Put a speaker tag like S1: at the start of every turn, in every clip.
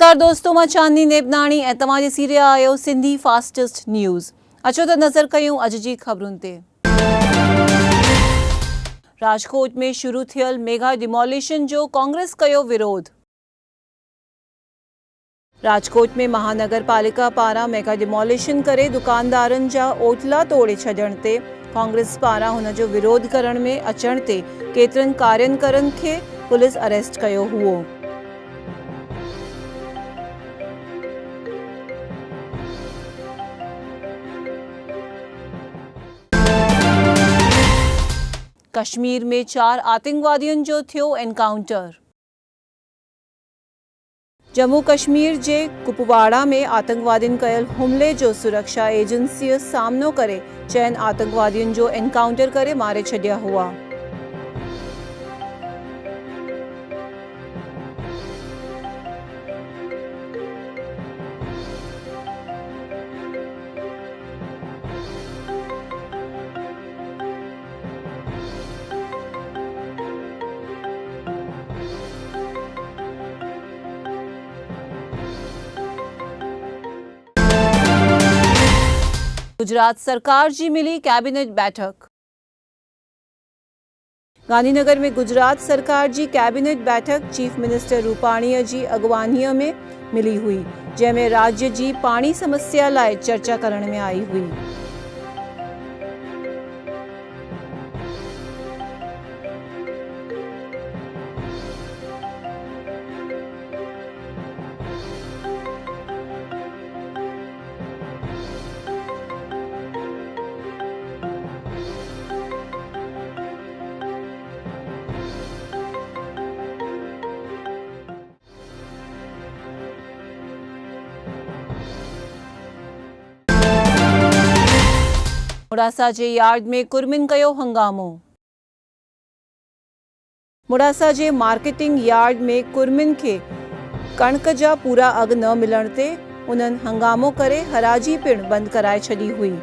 S1: नमस्कार दोस्तों, मां चांदनी नेबनाणी ऐं तव्हां ॾिसी रहिया आहियो सिंधी फास्टेस्ट न्यूज़। अचो त नज़र कयूं अॼु जी ख़बरुनि ते। राजकोट में शुरू थियल मेगा डिमोलिशन जो कांग्रेस कयो विरोध। राजकोट में महानगर पालिका पारां मेगा डिमोलिशन करे दुकानदारनि जा ओटला तोड़े छॾण ते कांग्रेस पारां हुन जो विरोध करण में अचण ते केतिरनि कार्यकर्ताउनि खे पुलिस अरेस्ट कयो हुओ। कश्मीर में 4 आतंकवादियों जो थियो एनकाउंटर। जम्मू कश्मीर जे कुपवाड़ा में आतंकवादियों कयल हमले जो सुरक्षा एजेंसी सामनो करे चयन आतंकवादियों जो एनकाउंटर करे मारे छड़िया हुआ। गुजरात सरकार जी मिली कैबिनेट बैठक। गांधीनगर में गुजरात सरकार जी कैबिनेट बैठक चीफ मिनिस्टर रूपाणी जी अगवानीअ में मिली हुई, जंहिंमें राज्य जी पानी समस्या लाइ चर्चा करण में आई हुई। मुड़ासा जे यार्ड में कुर्मिन कयो हंगामो। मुड़ासा जे मार्केटिंग यार्ड में कुर्मिन के कणक जा पूरा अघ न मिलण ते उन्हनि हंगामो करे हराजी पिण बंद कराए छड़ी हुई।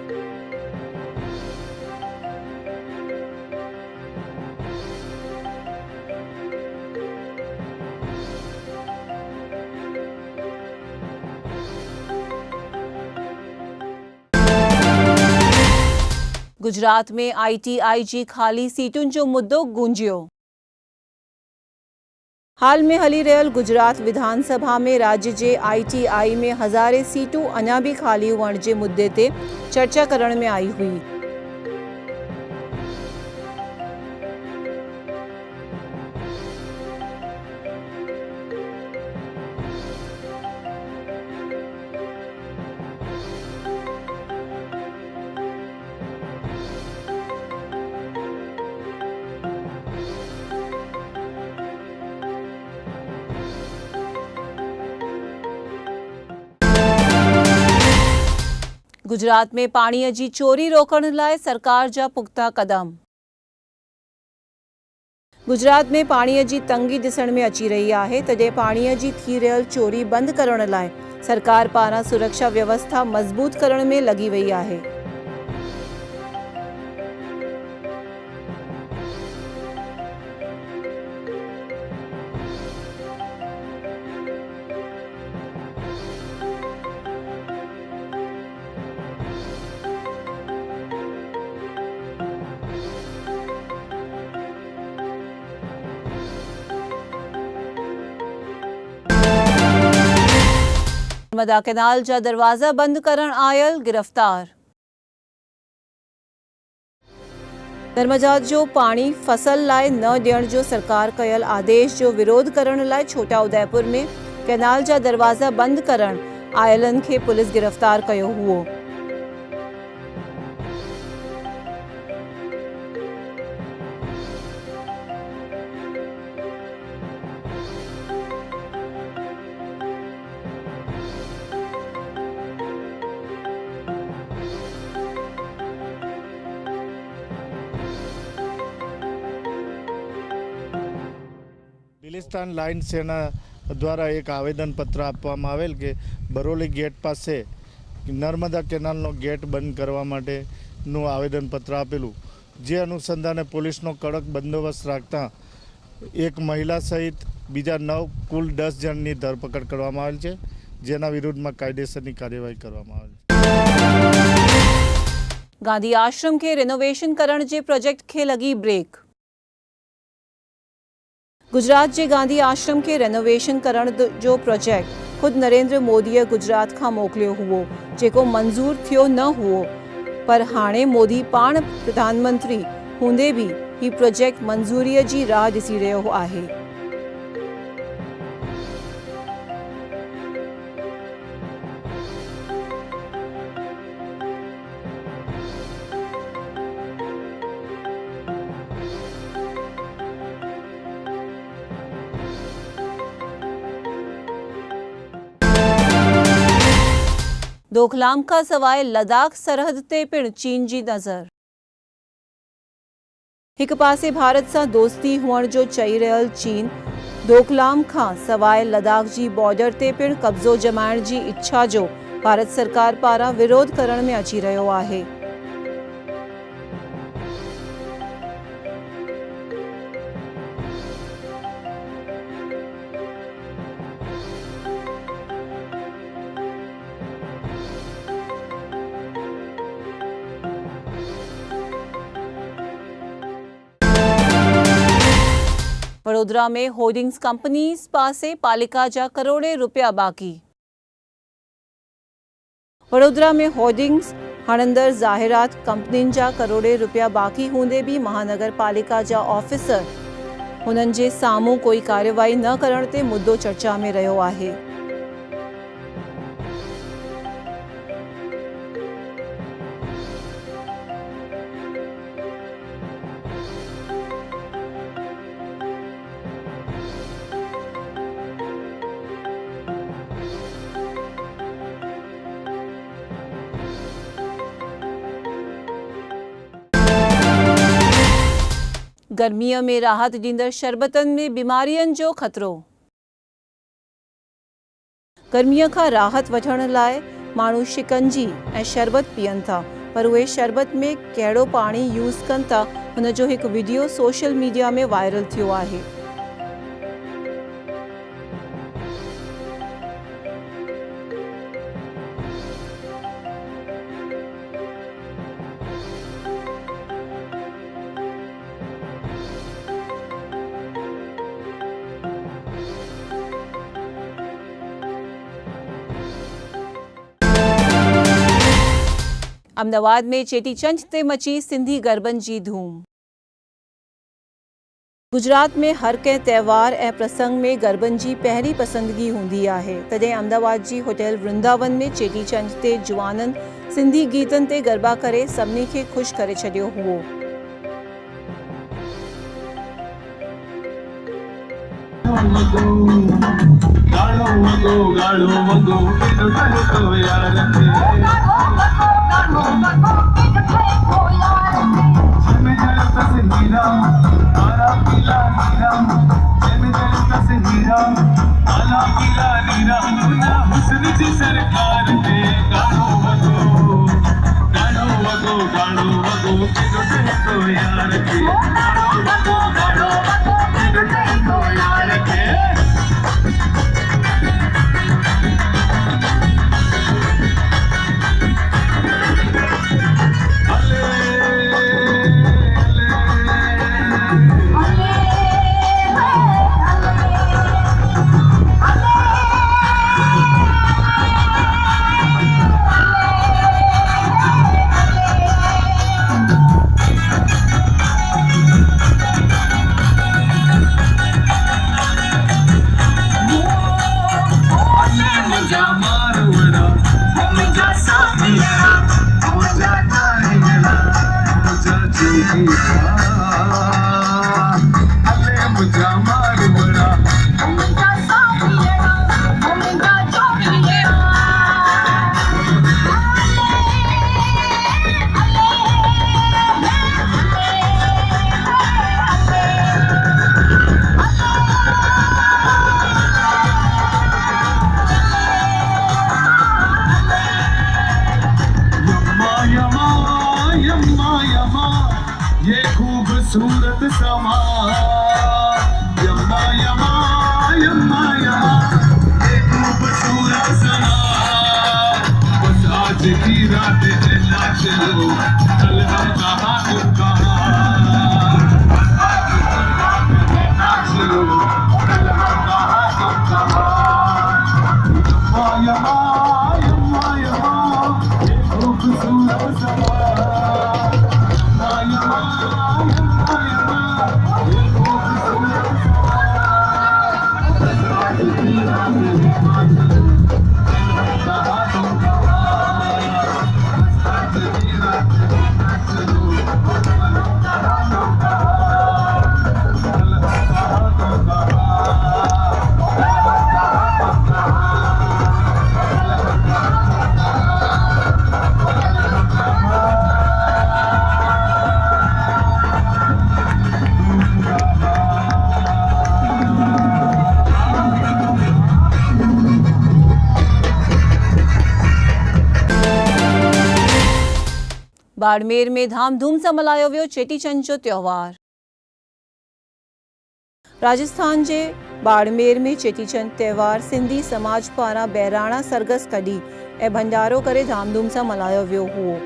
S1: गुजरात में ITI जी खाली सीटुनि जो मुद्दो गूंजियो। हाल में हली रहियल गुजरात विधानसभा में राज्य जे ITI में हज़ारे सीटूं अञा भी खाली हुअण जे मुद्दे ते चर्चा करण में आई हुई। गुजरात में पानी जी चोरी रोकण लाइ सरकार जा पुख्ता कदम। गुजरात में पानी जी तंगी दिसण में अची रही है, तॾहिं पानी जी थी रहियल चोरी बंद करण लाइ सरकार पारां सुरक्षा व्यवस्था मज़बूत करण में लगी वई है। नर्मदा कैनाल जा दरवाजा बंद करण आयल गिरफ्तार। नर्मदा जो पानी फसल लाइ न ॾियण जो सरकार कयल आदेश जो विरोध करण लाइ छोटा उदयपुर में कैनाल जा दरवाजा बंद करण आयलनि खे पुलिस गिरफ्तार कयो हुओ।
S2: खिलिस्तान लाइन सेना द्वारा एक आवेदन पत्र आपवामां आवेल के बरोली गेट पासे नर्मदा केनालनो गेट बंद करवा माटेनुं आवेदन पत्र आपेलुं, जे अनुसंधाने पोलीसनो कड़क बंदोबस्त राखता एक महिला सहित બીજા 9 કુલ 10 જણની ધરપકડ કરવામાં આવેલ છે, જેના વિરુદ્ધમાં કાયદેસરની કાર્યવાહી કરવામાં આવેલ છે।
S1: गांधी आश्रम के रेनोवेशन करण जे प्रोजेक्ट खे लगी ब्रेक। गुजरात जे गांधी आश्रम के रेनोवेशन करण जो प्रोजेक्ट खुद नरेंद्र मोदीए गुजरात खां मोकलियो हुओ, जेको मंजूर थियो न हुओ, पर हाणे मोदी पाण प्रधानमंत्री हूंदे भी ही प्रोजेक्ट मंजूरीअ जी राह ॾिसी रहियो आहे। डोकलाम का सवाइ लद्दाख सरहद ते पिण चीन जी नज़र। एक पासे भारत सां दोस्ती हुअण जो चई रहियल चीन डोकलाम खां सवाइ लद्दाख जी बॉर्डर ते पिण कब्ज़ो जमाइण जी इच्छा जो भारत सरकार पारां विरोध करण में अची रहियो आहे। वडोदरा में होर्डिंग्स कंपनीज पासे पालिका जा करोड़े रुपया बाकी। वडोदरा में होर्डिंग्स हणंदड़ ज़ाहिरात कंपनियुनि जा करोड़े रुपया बाकी हूंदे भी महानगर पालिका जा ऑफिसर हुननि जे साम्हूं कोई कार्यवाही न करण ते मुद्दो चर्चा में रहियो आहे। गर्मीअ में राहत ॾींदड़ शरबतनि में बीमारियुनि जो ख़तरो। गर्मीअ खां राहत वठण लाइ माण्हू शिकंजी ऐं शरबत पीअनि था, पर उहे शरबत में कहिड़ो पाणी यूज़ कनि था, हुन जो हिकु वीडियो सोशल मीडिया में वायरल थियो आहे। अहमदाबाद में चेटीचंड ते मची सिंधी गरबनि जी धूम। गुजरात में हर कंहिं त्योहार ऐं प्रसंग में गरबनि जी पहिरीं पसंदगी हूंदी आहे, तॾहिं अहमदाबाद जी होटल वृंदावन में चेटीचंड ते जुवाननि सिंधी गीतनि ते गरबा करे सभिनी खे ख़ुशि करे छॾियो हुओ।
S3: आज की रात है नाच लो, कल हम कहाँ तुम कहाँ। नाच लो, कल हम कहाँ तुम कहाँ। यम्मा यम्मा यम्मा ये खूबसूरत समा। यम्मा यम्मा यम्मा ये खूबसूरत समा। आज की रात है नाच लो, कहाँ तुम कहाँ। आज की रात है नाच लो, कल हम कहाँ तुम कहाँ। कल हम कहाँ तुम
S1: बाड़मेर में धामधूम सां मल्हायो वियो चेटीचंड जो त्योहार। राजस्थान जे बाड़मेर में चेटीचंड त्योहार सिंधी समाज पारां बहिराणा सरगस कढी ऐं भंडारो करे धामधूम सां मल्हायो वियो हुओ।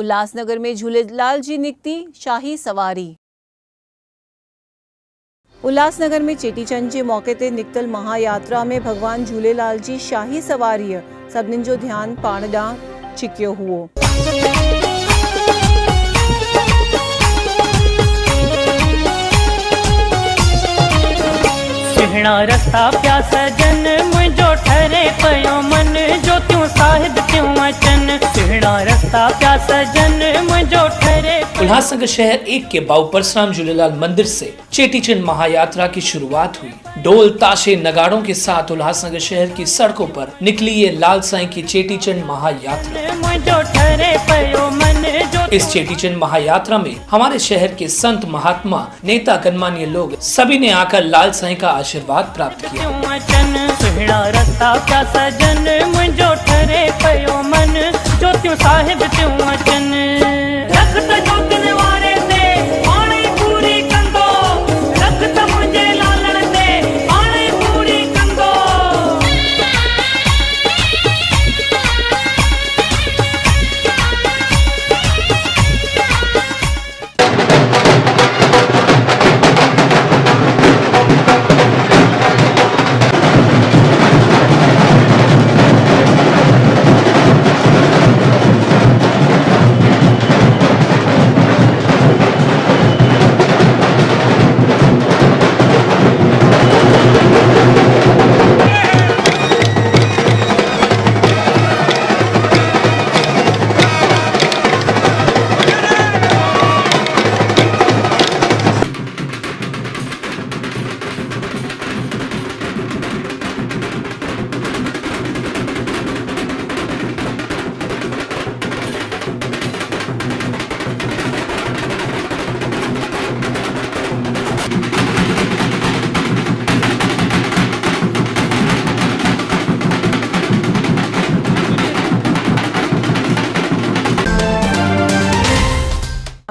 S1: उल्लासनगर में झूलेलाल जी निकती शाही सवारी। उल्लासनगर में चेटीचंड जे मौके ते निकतल महायात्रा में भगवान झूलेलाल जी शाही सवारी सभिनीनि जो ध्यान पाण ॾांहुं छिकियो हुओ।
S4: सुहिणा रस्ता प्या सजन मुंहिंजो ठरे पयो मन जो त्यूं साहिब त्यूं अचन। सुहिणा रस्ता प्या सजन मुंहिंजो ठरे।
S5: उल्लासनगर शहर 1 के बाबू परशुराम झूलेलाल मंदिर से चेटीचंद महायात्रा की शुरुआत हुई। ढोल ताशे नगाड़ों के साथ उल्लासनगर शहर की सड़कों पर निकली ये लाल साईं की चेटीचंद महायात्रा। इस चेटीचंद महायात्रा में हमारे शहर के संत महात्मा नेता गणमान्य लोग सभी ने आकर लाल साईं का आशीर्वाद प्राप्त किया।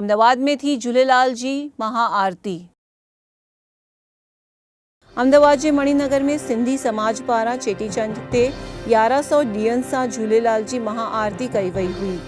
S1: अहमदाबाद में थी झूलेलाल जी महाआरती। अहमदाबाद जे मणिनगर में सिंधी समाज पारां चेटीचंड ते 1100 ॾींहनि सां झूलेलाल जी महाआरती कई वई हुई।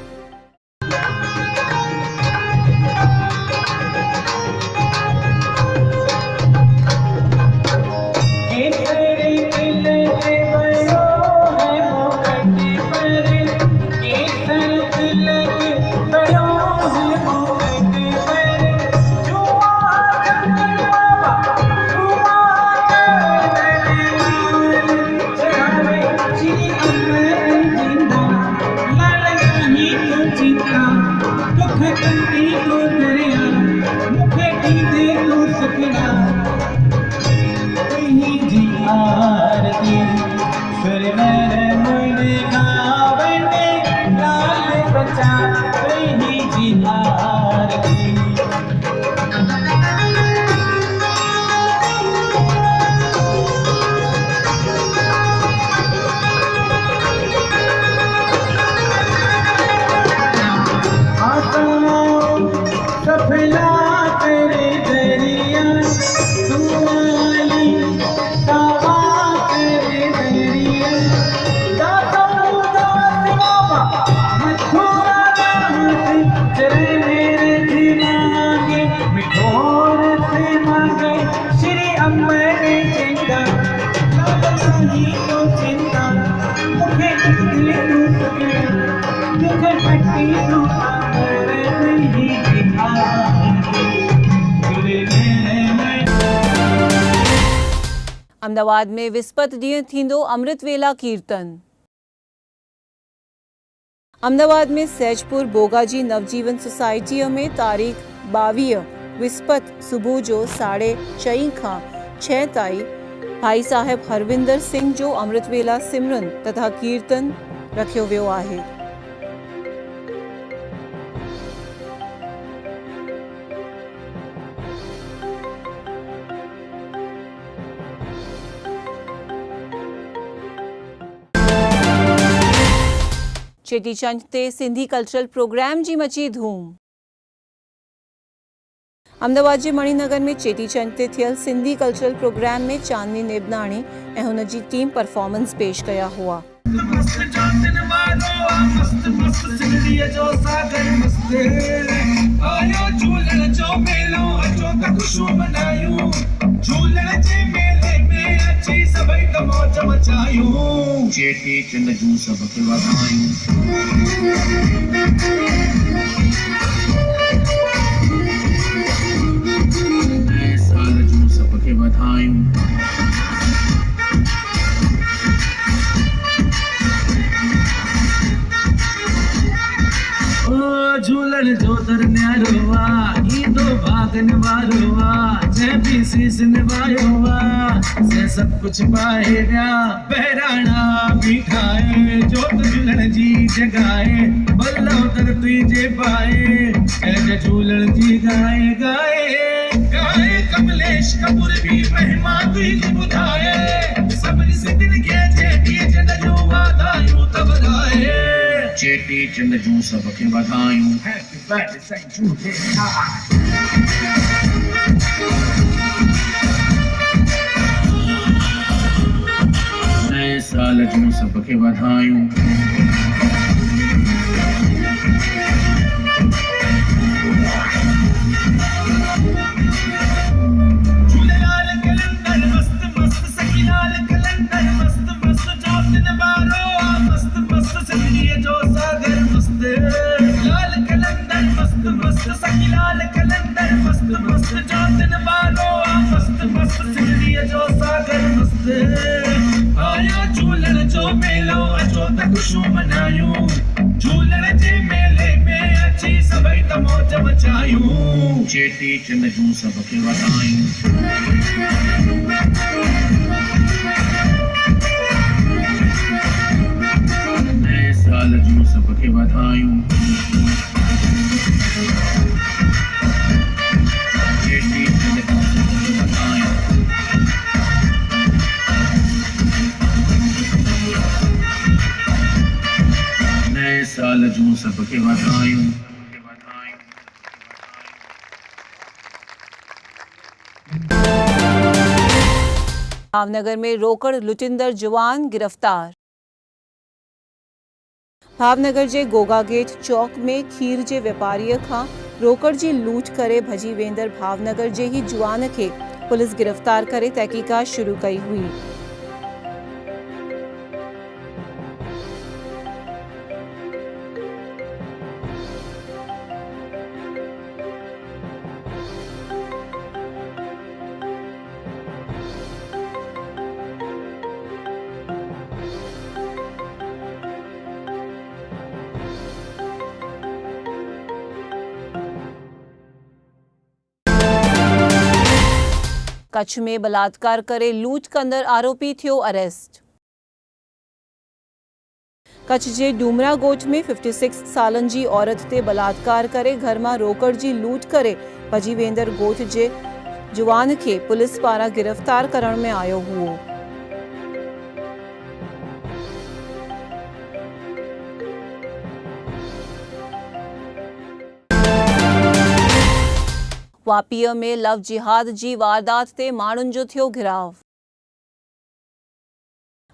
S3: पट्टी टूट के दुख पट्टी टूटा मेरे नहीं दिखा
S1: अमदावाद में विस्पत ॾींहुं थींदो अमृत वेला कीर्तन। अमदावाद में सैजपुर बोगाजी नवजीवन सोसाइटीअ में तारीख़ 22 विस्पत सुबुह जो 4:30 खां 6 ताईं भाई साहिब हरविंदर सिंह जो अमृत वेला सिमरन तथा कीर्तन रखियो वियो आहे। चेटीचंड ते सिंधी कल्चरल प्रोग्राम जी मची धूम। अहमदाबाद जे मणिनगर में चेटीचंड ते थियल सिंधी कल्चरल प्रोग्राम में चांदनी नेबनाणी ऐं हुन जी टीम परफॉर्मेंस पेश कया हुआ।
S3: चेटीचंड जूं सबके वाधायूं नए साल जूं सबके वाधायूं झूलन जो दर न्यारो वा ईंदो भागन वारो वा जंहिं बि सीस निभायो वा से सब कुछ पाए विया बहिराणा बीठाए जोत झूलण जी जगाए बल्लो दर तुंहिंजे पाए ऐं झूलण जी गाए गाए गाए कमलेश कपूर बि महिमा तुंहिंजी ॿुधाए सभिनी सिंधियुनि खे चेटीचंड जूं वाधायूं त ॿुधाए चेटीचंड जूं सबके वाधायूं हैप्पी बर्थडे सेंट नए साल जूं सबके वाधायूं झूलेलाल कलंदर मस्त मस्त सखीलाल कलंदर मस्त मस्त जोतिन बारो मस्त मस्त सिंधीअ जो सागर मस्त लाल कलंदर मस्त मस्त सखीलाल कलंदर मस्त मस्त जोतिन बारो मस्त मस्त सिंधीअ जो सागर मस्त आयो झूलण जो मेलो अचो त ख़ुशियूं मनायूं झूलण जे मेले में अची सभई त मौज मचायूं चेटीचंड जूं सबके वाधायूं नए साल जूं सबके वाधायूं चेटीचंड जूं सबके वाधायूं नए साल जूं सबके वाधायूं
S1: भावनगर में रोकड़ लुटिंदड़ जुवान गिरफ्तार। भावनगर जे गोगा गेट चौक में खीर जे व्यापारीअ खां रोकड़ जी लूट करे भजी वेंदड़ भावनगर जे ही जुवान खे पुलिस गिरफ्तार करे तहकीकात शुरू कई हुई। कच्छ में बलात्कार करे लूट कंदड़ आरोपी थियो अरेस्ट। कच्छ जे डूमरा ॻोठ में 56 सालनि जी औरत ते बलात्कार करे घर मां रोकड़ जी लूट करे भजी वेंदड़ ॻोठ जे जुवान खे पुलिस पारां गिरफ़्तार करण में आयो हुओ। वापीअ में लव जिहाद जी वारदात ते माण्हुनि जो थियो घिराव।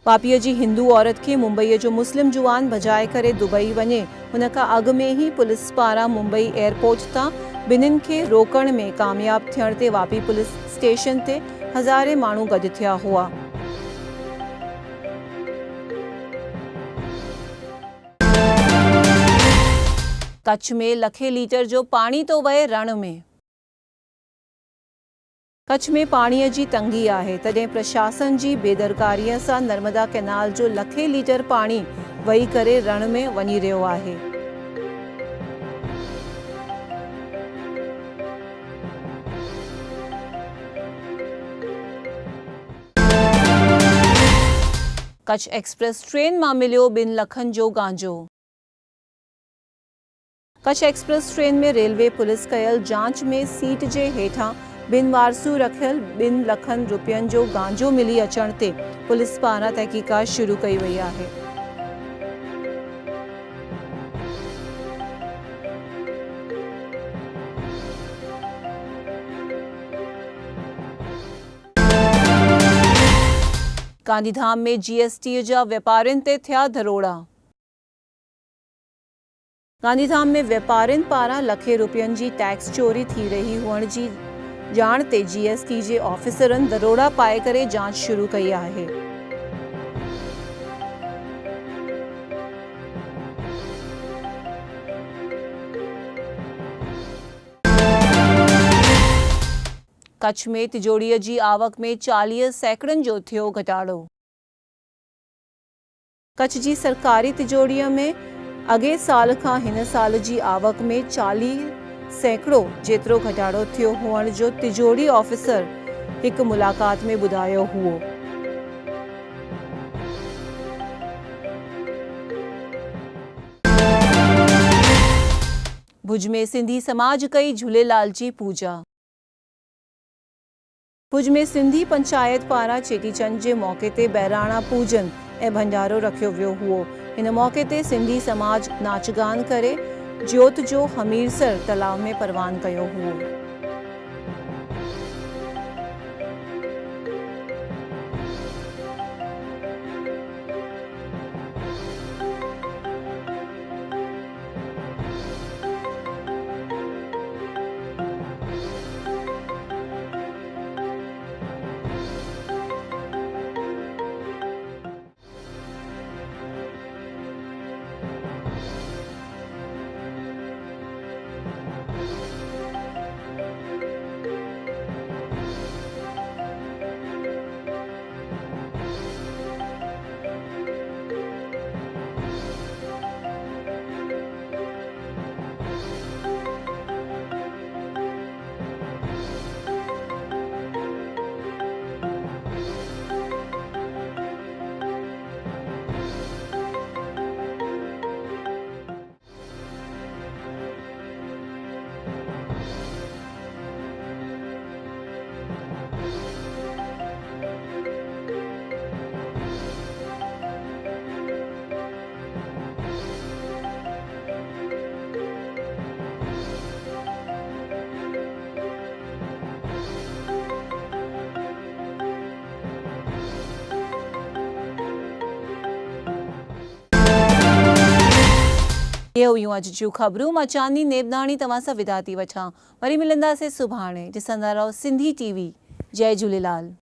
S1: वापीअ जी हिंदू औरत खे मुंबईअ जो मुस्लिम जुवान भजाए करे दुबई वञे हुन खां अॻु में ही पुलिस पारां मुंबई एयरपोर्ट तां ॿिन्हिनि खे रोकण में कामयाब थियण ते वापी पुलिस स्टेशन ते हज़ारे माण्हू गॾु थिया हुआ। कच्छ में लखे लीटर जो पानी तो वहे रण में। कच्छ में पाणीअ जी तंगी आहे, तॾहिं प्रशासन जी बेदरकारीअ सां नर्मदा कैनाल जो लखे लीटर पाणी वही करे रण में वञी रहियो आहे। कच्छ एक्सप्रेस ट्रेन मां मिलियो 2 लखनि जो गांजो। कच्छ एक्सप्रेस ट्रेन में रेलवे पुलिस कयल जांच में सीट जे हेठां बिन वारसू रखियल 2 लखनि रुपयनि जो गांजो मिली अचण ते पुलिस पारां तहकीकात शुरू कई वई आहे। गांधीधाम में जीएसटी जा व्यापारियुनि ते थिया दरोड़ा। गांधीधाम में व्यापारियुनि पारां लखे रुपयनि जी टैक्स चोरी थी रही हुअण जी जाण ते जीएसटी जे ऑफिसरनि दरोड़ा पाए करे जांच शुरू कई आहे। कच्छ में तिजोरीअ जी आवक में 40 सैकड़नि जो थियो घटाड़ो। कच्छ जी सरकारी तिजोरीअ में अॻे साल खां हिन साल जी आवक में 40 सैकड़ो जेतिरो घटाड़ो थियो हुअण जो तिजोरी ऑफिसर हिकु मुलाक़ात में ॿुधायो हुओ। भुज में सिंधी समाज कई झूलेलाल जी पूजा। भुज में सिंधी पंचायत पारां चेटीचंड जे मौके ते बहिराणा पूजन ऐं भंडारो रखियो वियो हुओ। हिन मौके ते सिंधी समाज नाचगान करे ज्योत जो हमीरसर तलाव में परवान कयो हुओ। ये हुयूं अॼु जूं ख़बरूं। मां चांदनी नेबनाणी तव्हां सां विदा थी वठां। वरी मिलंदासीं सुभाणे। ॾिसंदा रहो सिंधी टीवी। जय झूलेलाल।